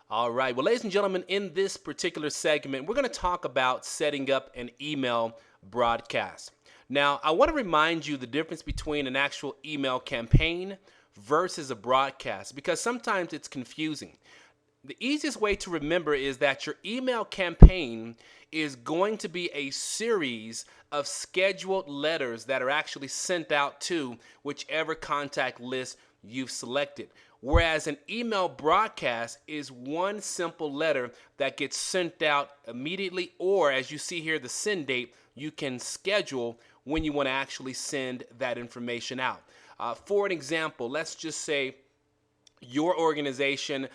All right. Well, ladies and gentlemen, in this particular segment, we're going to talk about setting up an email broadcast. Now, I want to remind you the difference between an actual email campaign versus a broadcast because sometimes it's confusing. The easiest way to remember is that your email campaign is going to be a series of scheduled letters that are actually sent out to whichever contact list you've selected. Whereas an email broadcast is one simple letter that gets sent out immediately, or as you see here, the send date, you can schedule when you want to actually send that information out. For an example, let's just say your organization,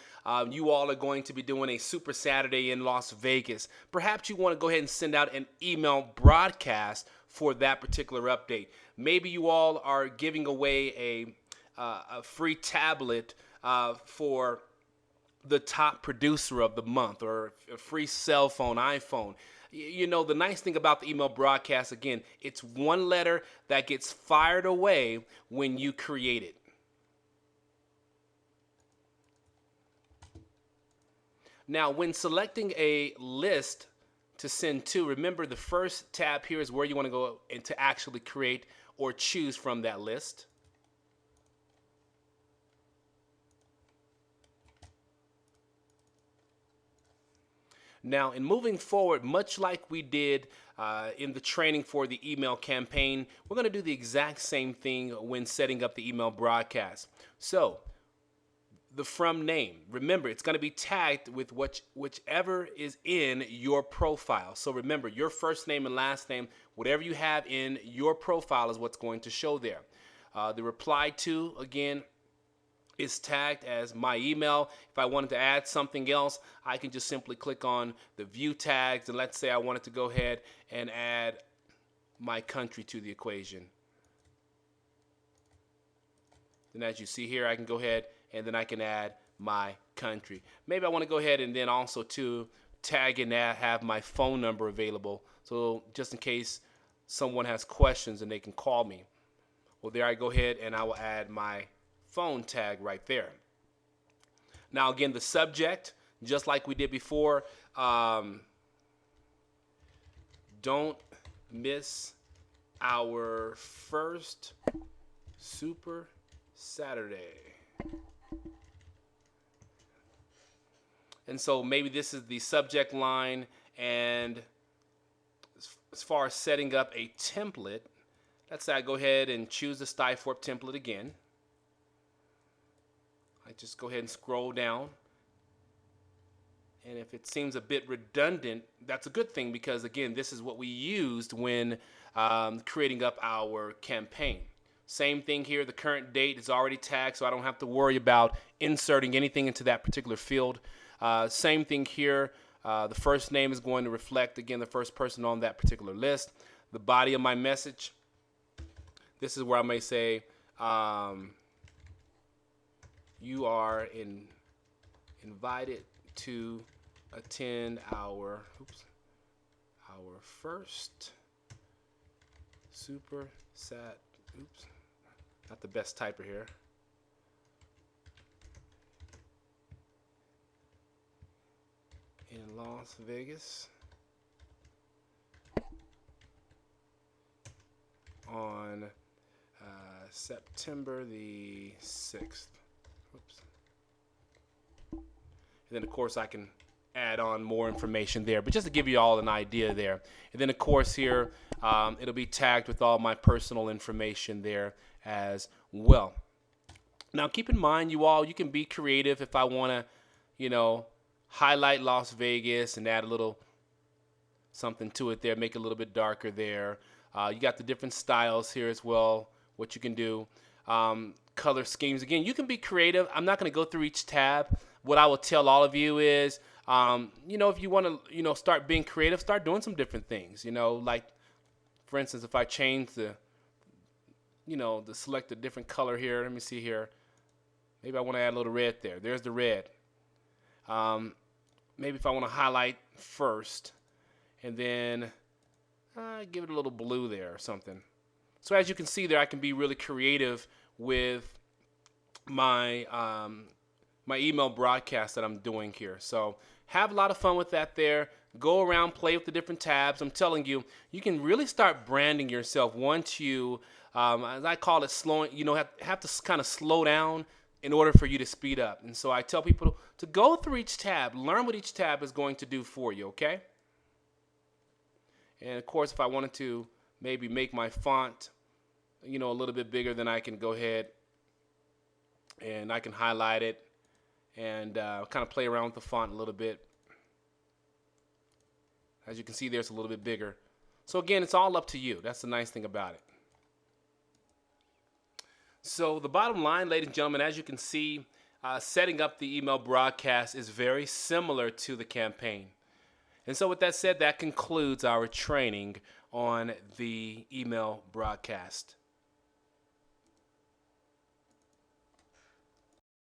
you all are going to be doing a Super Saturday in Las Vegas. Perhaps you want to go ahead and send out an email broadcast for that particular update. Maybe you all are giving away a free tablet for the top producer of the month, or a free cell phone, iPhone. You know, the nice thing about the email broadcast, again, it's one letter that gets fired away when you create it. Now, when selecting a list to send to, remember the first tab here is where you want to go and to actually create or choose from that list. Now, in moving forward, much like we did in the training for the email campaign, we're going to do the exact same thing when setting up the email broadcast. So, the from name, remember, it's going to be tagged with whichever is in your profile. So remember, your first name and last name, whatever you have in your profile is what's going to show there. The reply to, again, is tagged as my email. If I wanted to add something else, I can just simply click on the view tags, and let's say I wanted to go ahead and add my country to the equation. Then as you see here, I can go ahead and then I can add my country. Maybe I want to go ahead and then also to tag and have my phone number available, so just in case someone has questions and they can call me. Well, there I go ahead and I will add my phone tag right there. Now again, the subject, just like we did before, don't miss our first Super Saturday. And so maybe this is the subject line, and as far as setting up a template, let's say I go ahead and choose the Stiforp template again. I just go ahead and scroll down, and if it seems a bit redundant, that's a good thing, because again, this is what we used when creating up our campaign. Same thing here, the current date is already tagged, so I don't have to worry about inserting anything into that particular field. Same thing here, the first name is going to reflect, again, the first person on that particular list. The body of my message, this is where I may say, you are invited to attend our first Super Sat, not the best typer here. In Las Vegas on September the 6th. And then of course I can add on more information there, but just to give you all an idea there. And then of course here it'll be tagged with all my personal information there as well. Now keep in mind, you all, you can be creative. If I want to, you know, highlight Las Vegas and add a little something to it there, make it a little bit darker there. You got the different styles here as well, what you can do. Color schemes, again, you can be creative. I'm not going to go through each tab. What I will tell all of you is, you know, if you want to, you know, start being creative, start doing some different things. You know, like, for instance, if I change the, you know, the select a different color here. Let me see here. Maybe I want to add a little red there. There's the red. Maybe if I want to highlight first, and then give it a little blue there or something. So as you can see there, I can be really creative with my my email broadcast that I'm doing here. So have a lot of fun with that there. Go around, play with the different tabs. I'm telling you, you can really start branding yourself once you, as I call it, slowing. Have to kind of slow down in order for you to speed up. And so I tell people to go through each tab, learn what each tab is going to do for you. Okay. And of course, if I wanted to maybe make my font, a little bit bigger, then I can go ahead and I can highlight it and kind of play around with the font a little bit. As you can see there, it's a little bit bigger. So again, it's all up to you. That's the nice thing about it. So the bottom line, ladies and gentlemen, as you can see, setting up the email broadcast is very similar to the campaign. And so with that said, that concludes our training on the email broadcast.